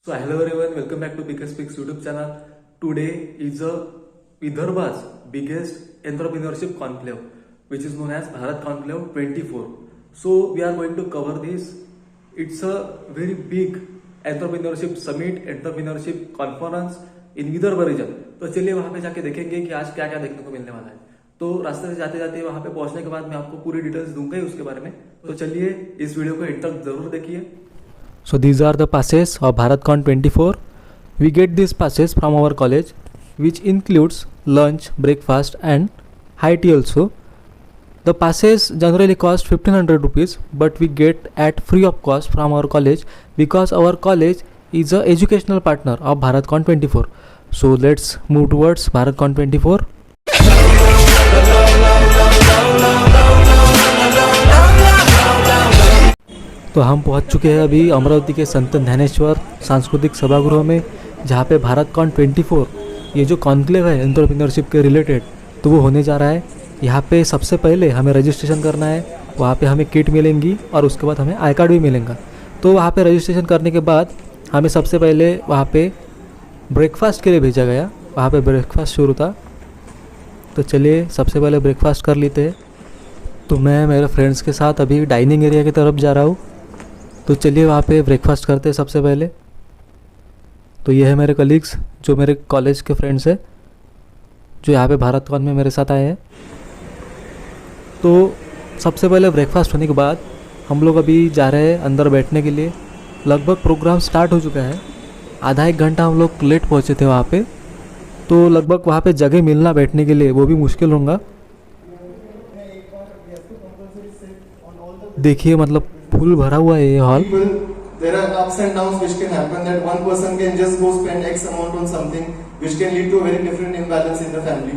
So hello everyone, welcome back to Biggest Speaks YouTube channel. Today is a Vidarbha's biggest entrepreneurship conclave, which is known as Bharat Conclave 24. So we are going to cover this. It's a very big entrepreneurship summit, entrepreneurship conference in Vidarbha region. तो चलिए वहाँ पे जाके देखेंगे कि आज क्या क्या देखने को मिलने वाला है. तो रास्ते से जाते जाते वहाँ पे पहुंचने के बाद मैं आपको पूरी डिटेल्स दूंगा ही उसके बारे में. तो चलिए इस वीडियो को एंड तक जरूर देखिए. So these are the passes of BharatCon 24. We get these passes from our college, which includes lunch, breakfast and high tea also. The passes generally cost 1500 rupees, but we get at free of cost from our college because our college is a educational partner of BharatCon 24. So let's move towards BharatCon 24. तो हम पहुंच चुके हैं अभी अमरावती के संत ज्ञानेश्वर सांस्कृतिक सभागृह में, जहां पे BharatCon 24 ये जो कॉन्क्लेव है एंटरप्रेन्योरशिप के रिलेटेड तो वो होने जा रहा है. यहाँ पे सबसे पहले हमें रजिस्ट्रेशन करना है. वहाँ पे हमें किट मिलेंगी और उसके बाद हमें आई कार्ड भी मिलेगा. तो वहाँ पे रजिस्ट्रेशन करने के बाद हमें सबसे पहले वहाँ पे ब्रेकफास्ट के लिए भेजा गया. वहाँ पे ब्रेकफास्ट शुरू था. तो चलिए सबसे पहले ब्रेकफास्ट कर लेते हैं. तो मैं मेरे फ्रेंड्स के साथ अभी डाइनिंग एरिया की तरफ जा रहा हूँ. तो चलिए वहाँ पे ब्रेकफास्ट करते हैं सबसे पहले. तो ये है मेरे कलीग्स जो मेरे कॉलेज के फ्रेंड्स हैं जो यहाँ पे BharatCon में मेरे साथ आए हैं. तो सबसे पहले ब्रेकफास्ट होने के बाद हम लोग अभी जा रहे हैं अंदर बैठने के लिए. लगभग प्रोग्राम स्टार्ट हो चुका है. आधा एक घंटा हम लोग लेट पहुँचे थे वहाँ पे. तो लगभग वहाँ पे जगह मिलना बैठने के लिए वो भी मुश्किल होगा. देखिए मतलब फुल भरा हुआ है ये hall. There are ups and downs which can happen, that one person can just go spend X amount on something which can lead to a very different imbalance in the family.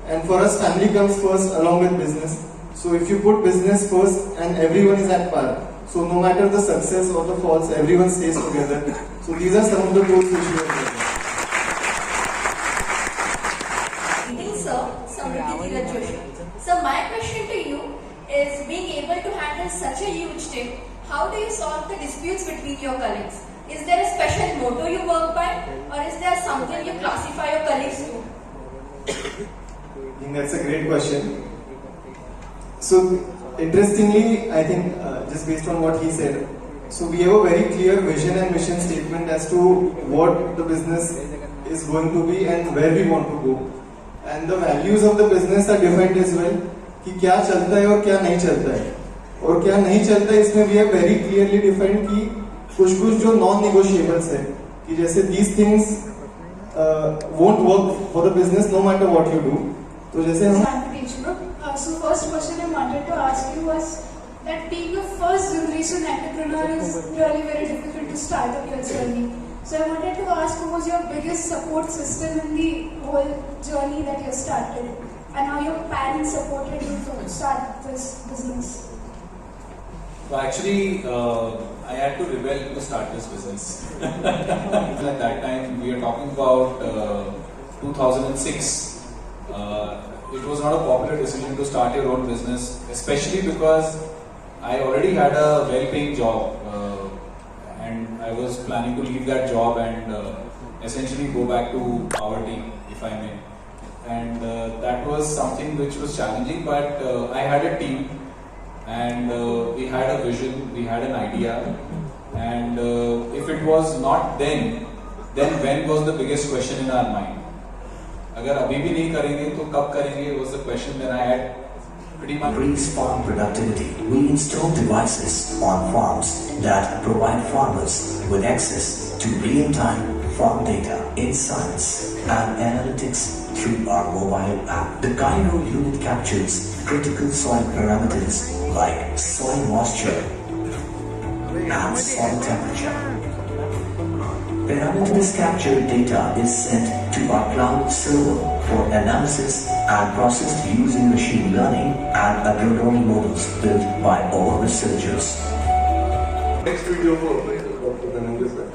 And for us, family comes first along with business. So if you put business first and everyone is at par, so no matter the success or the falls, everyone stays together. So these are some of the goals which we have taken. Evening, sir. Samriti Dheeraj Joshi. So my question to you is, being able to handle such a huge team, how do you solve the disputes between your colleagues? Is there a special motto you work by, or is there something you classify your colleagues to? I think that's a great question. So interestingly, I think just based on what he said, so we have a very clear vision and mission statement as to what the business is going to be and where we want to go. And the values of the business are defined as well. कि क्या चलता है और क्या नहीं चलता है, और क्या नहीं चलता है इसमें भी है वेरी क्लियरली डिफाइंड कि कुछ जो नॉन निगोशिएबल्स है कि जैसे these things won't work for the business no matter what you do. तो जैसे हम So first question I wanted to ask you was that being a first generation entrepreneur is really very difficult to start up your journey. So I wanted to ask, who was your biggest support system in the whole journey that you started, and how your parents supported you to start this business? So actually, I had to rebel to start this business. At that time, we are talking about 2006. It was not a popular decision to start your own business, especially because I already had a well-paying job, and I was planning to leave that job and essentially go back to poverty, if I may. And that was something which was challenging, but I had a team. And we had a vision, we had an idea, and if it was not then when was the biggest question in our mind. अगर अभी भी नहीं करेंगे तो कब करेंगे was the question that I had pretty much. Increase farm productivity. We install devices on farms that provide farmers with access to real-time farm data, insights and analytics through our mobile app. The Cairo unit captures critical soil parameters like soil moisture and soil temperature. Parameters captured data is sent to our cloud server for analysis and processed using machine learning and agronomy models built by our researchers. next video for Dr. Dhananjay sir.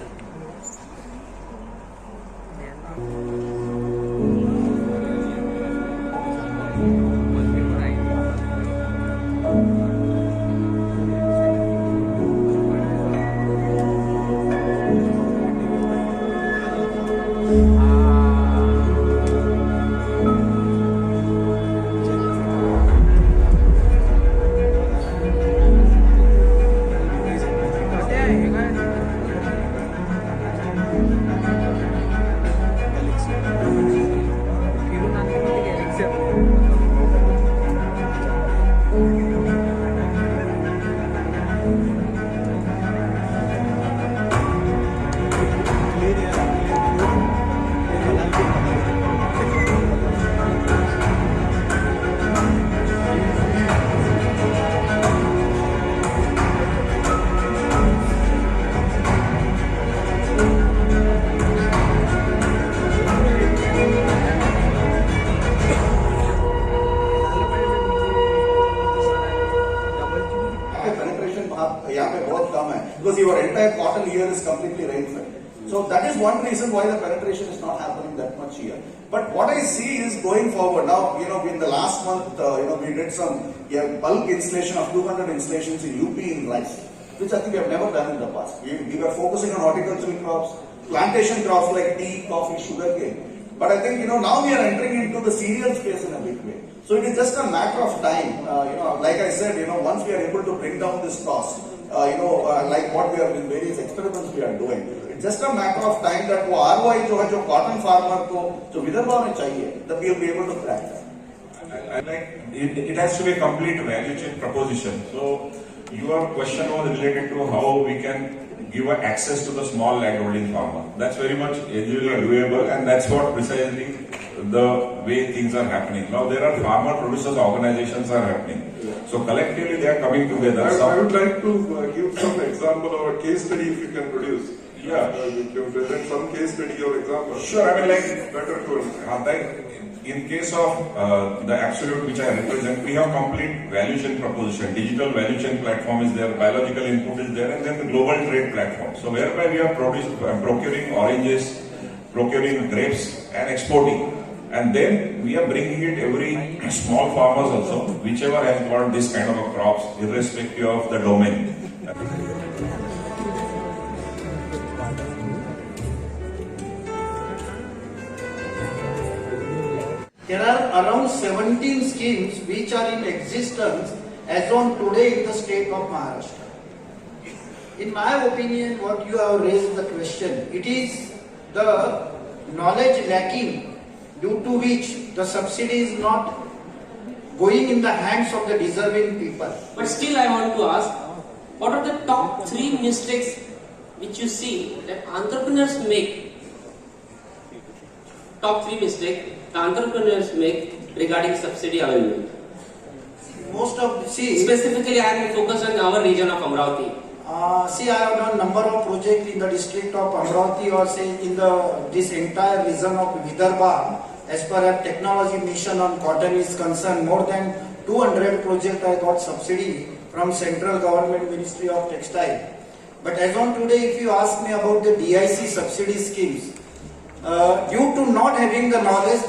So that is one reason why the penetration is not happening that much here. But what I see is going forward now, in the last month, we did some bulk installation of 200 installations in UP in rice, which I think we have never done in the past. We were focusing on horticultural crops, plantation crops like tea, coffee, sugarcane. But I think, now we are entering into the cereal space in a big way. So it is just a matter of time. Like I said, once we are able to bring down this cost, like what we are in various experiments we are doing, it's just a matter of time that वो ROI जो cotton farmer को जो विदर्भा में चाहिए, that we will be able to crack that. I like it has to be a complete value chain proposition. So your question was related to how we can give access to the small landholding farmer. That's very much easily doable, and that's what precisely the way things are happening. Now there are farmer producers organizations are happening. So collectively they are coming together. I would like to give some example of a case study if you can produce. Yeah. If you present some case study or example. Sure, I mean it's better to like in case of the Absolute which I represent, we have complete value chain proposition. Digital value chain platform is there, biological input is there, and then the global trade platform. So whereby we are procuring oranges, procuring grapes and exporting. And then we are bringing it every small farmers also, whichever has got this kind of a crops, irrespective of the domain. There are around 17 schemes which are in existence as on today in the state of Maharashtra. In my opinion, what you have raised the question, it is the knowledge lacking due to which the subsidy is not going in the hands of the deserving people. But still I want to ask, what are the top 3 mistakes which you see that entrepreneurs make? Top 3 mistakes the entrepreneurs make regarding subsidy availability. Most of specifically I am focused on our region of Amravati. I have done number of projects in the district of Amravati or say in this entire region of Vidarbha. As per our technology mission on cotton is concerned, more than 200 projects I got subsidy from central government Ministry of Textile. But as on today, if you ask me about the DIC subsidy schemes, due to not having the knowledge,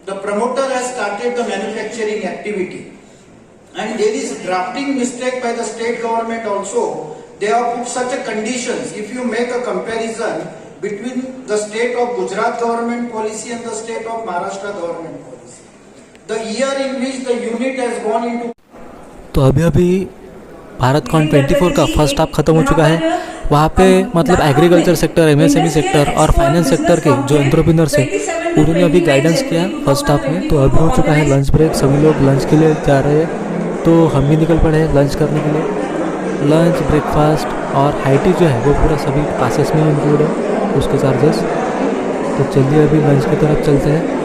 the promoter has started the manufacturing activity. And there is drafting mistake by the state government also. They have put such a conditions. If you make a comparison between the state of Gujarat government policy and the state of Maharashtra government policy, the year in which the unit has gone into. तो अभी भारतकॉन 24 का first half ख़त्म हो चुका है. वहाँ पे मतलब एग्रीकल्चर सेक्टर, एमएसएमई सेक्टर और फाइनेंस सेक्टर के जो एंटरप्रेन्योर्स हैं उन्होंने अभी गाइडेंस किया फर्स्ट हाफ में. तो अभी हो चुका है लंच ब्रेक, सभी लोग लंच के लिए जा रहे हैं. तो हम भी निकल पड़े हैं लंच करने के लिए. लंच, ब्रेकफास्ट और हाईटी जो है वो पूरा सभी पासेस में इंक्लूड है, उसके चार्जेस. तो चलिए अभी लंच की तरफ चलते हैं.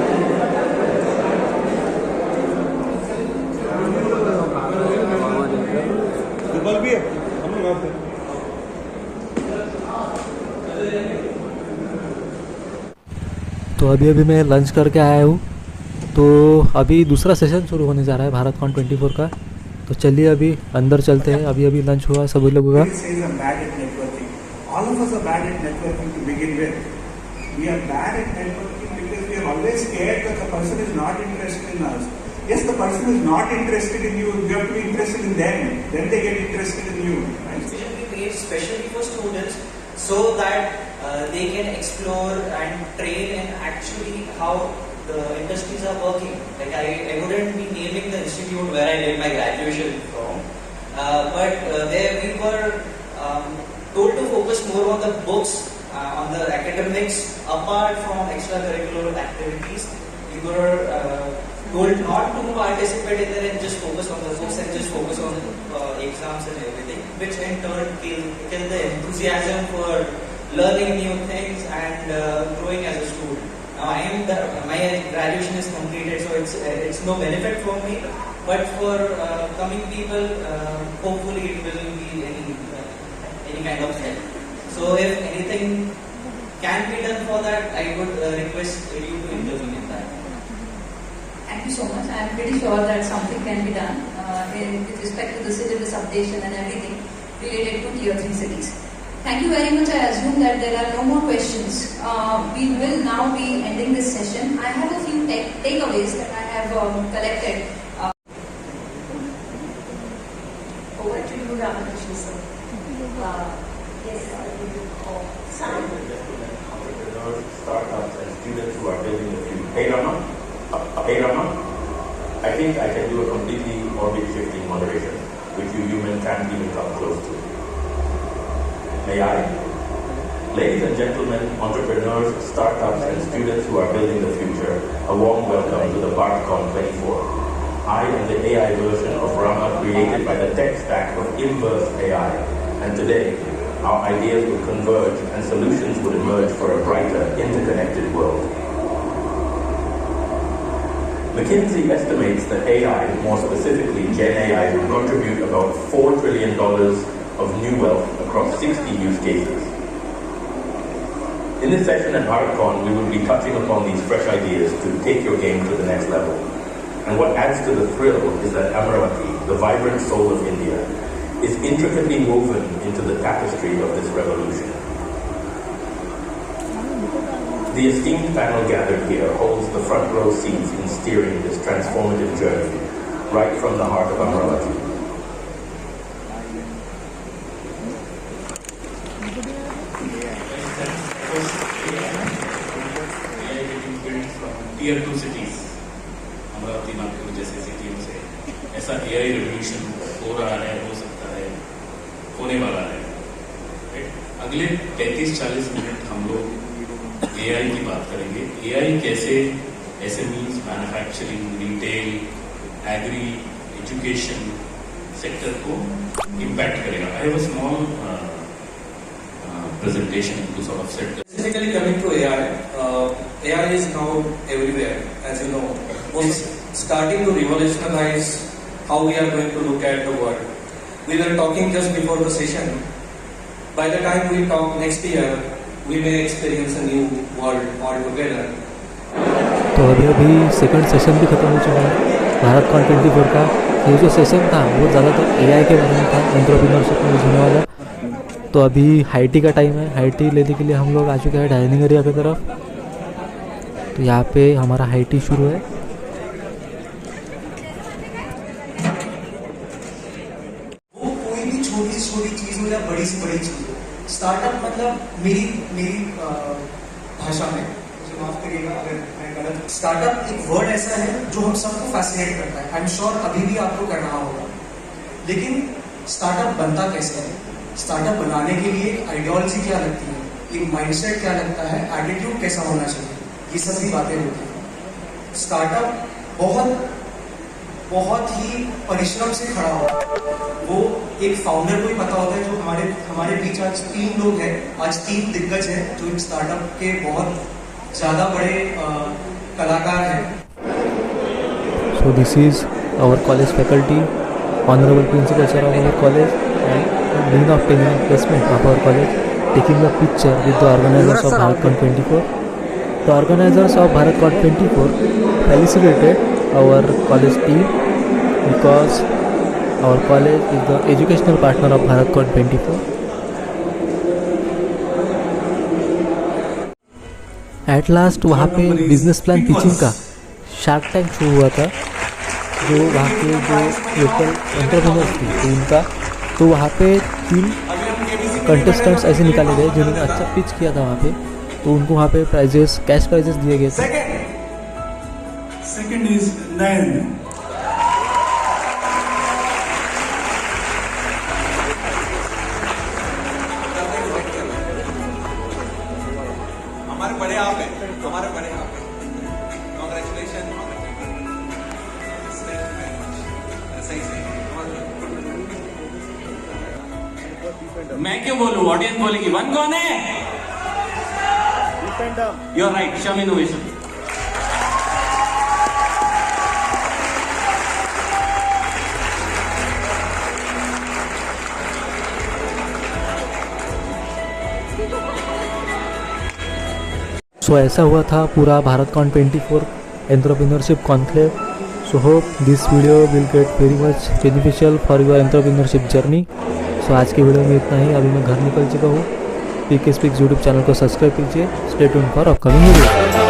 तो अभी मैं लंच करके आया हूँ. तो अभी दूसरा सेशन शुरू होने जा रहा है भारतकॉन 24 का. तो चलिए अभी अंदर चलते हैं. अभी लंच हुआ सभी लोगों का. Yes, the person is not interested in you. You have to be interested in them. Then they get interested in you. Right? We create specially for students so that they can explore and train in actually how the industries are working. Like I wouldn't be naming the institute where I did my graduation from, but there we were told to focus more on the books, on the academics, apart from extracurricular activities. We were told not to participate in there and just focus on the books and just focus on exams and everything, which in turn killed the enthusiasm for learning new things and growing as a student. Now my graduation is completed, so it's no benefit for me, but for coming people, hopefully it will be any kind of help. So if anything can be done for that, I would request you to intervene in that. Thank you so much. I am pretty sure that something can be done with respect to the syllabus updation and everything related to tier 3 cities. Thank you very much. I assume that there are no more questions. We will now be ending this session. I have a few takeaways that I have collected. Over to you, Ramakrishna sir. Yes, sir. Startups and students who are building the future. Hey Rama, I think I can do a completely orbit shifting moderation, which you humans can't even come close to. May I? Ladies and gentlemen, entrepreneurs, startups and students who are building the future, a warm welcome to the BartCon 24. I am the AI version of Rama created by the tech stack of Inverse AI, and today, our ideas will converge and solutions will emerge for a brighter, interconnected world. McKinsey estimates that AI, more specifically Gen AI, will contribute about $4 trillion of new wealth across 60 use cases. In this session at BartCon, we will be touching upon these fresh ideas to take your game to the next level. And what adds to the thrill is that Amaravati, the vibrant soul of India, is intricately woven into the tapestry of this revolution. The esteemed panel gathered here holds the front row seats in steering this transformative journey, right from the heart of Amaravati. Tier 2 cities, Amravati Nagpur जैसे सिटियों से ऐसा AI revolution हो रहा है, हो सकता है, होने वाला है. अगले 35-40 मिनट हम लोग AI की बात करेंगे. AI कैसे SMEs, manufacturing, retail, agri, education sector को इम्पैक्ट करेगा. I have a small presentation to sort of set. Specifically coming to AI, AI is now everywhere, as you know. It's starting to revolutionize how we are going to look at the world. We were talking just before the session. By the time we talk next year, we may experience a new world altogether. तो अभी second session भी ख़त्म हो चुका है भारतकॉन 24 का. ये जो सेशन था वो ज़्यादातर AI के बारे में था, एंटरप्रेन्योरशिप में होने वाला. तो अभी हाई टी का टाइम है. हाई टी लेने के लिए हम लोग आ चुके हैं डाइनिंग एरिया की तरफ. तो यहाँ पे हमारा हाई टी शुरू है. वो कोई भी छोटी से छोटी चीज हो या बड़ी से बड़ी चीज हो. स्टार्टअप मतलब मेरी भाषा में, मुझे माफ करिएगा अगर मैं गलत. स्टार्टअप एक वर्ड ऐसा है जो हम सबको फैसिनेट करता है. आई एम श्योर अभी भी आपको कर रहा होगा. लेकिन स्टार्टअप बनता कैसे है? स्टार्टअप बनाने के लिए आइडियोलॉजी क्या लगती है, एक माइंडसेट क्या लगता है, एटीट्यूड कैसा होना चाहिए, ये सब भी बातें होती हैं. स्टार्टअप बहुत ही परिश्रम से खड़ा होता है. वो एक फाउंडर को ही पता होता है. जो हमारे बीच आज 3 लोग हैं, आज 3 दिग्गज हैं जो एक स्टार्टअप के बहुत ज्यादा बड़े कलाकार हैं. So this is our college faculty, honourable principal sir of our college and Dean of Training and Placement of our college taking a picture with the organizers of BharatCon 24. The organizers of BharatCon 24 felicitated our college team because our college is the educational partner of BharatCon 24. At last वहाँ पे business plan pitching का shark tank शुरू हुआ था. जो वहाँ के जो लोकल एंटरप्रेन्योर्स थे तो उनका, तो वहाँ पे 3 कंटेस्टेंट्स ऐसे निकाले गए जिन्होंने अच्छा पिच किया था वहाँ पे. तो उनको वहाँ पे प्राइजेस, कैश प्राइजेस दिए गए थे. Second is Nayan. हमारे बड़े आप हैं, हमारे बड़े आप हैं. Congratulations. मैं क्यों बोलूं, ऑडियंस बोलेगी. 1 कौन है? यू आर राइट, शम इनोवेशन. सो ऐसा हुआ था पूरा Bharatcon 24 entrepreneurship conclave. So hope this video will get very much beneficial for your entrepreneurship journey. So आज की वीडियो में इतना ही। अभी मैं घर निकल चुका हूँ। PK Speaks यूट्यूब चैनल को सब्सक्राइब कीजिए। Stay tuned for upcoming video.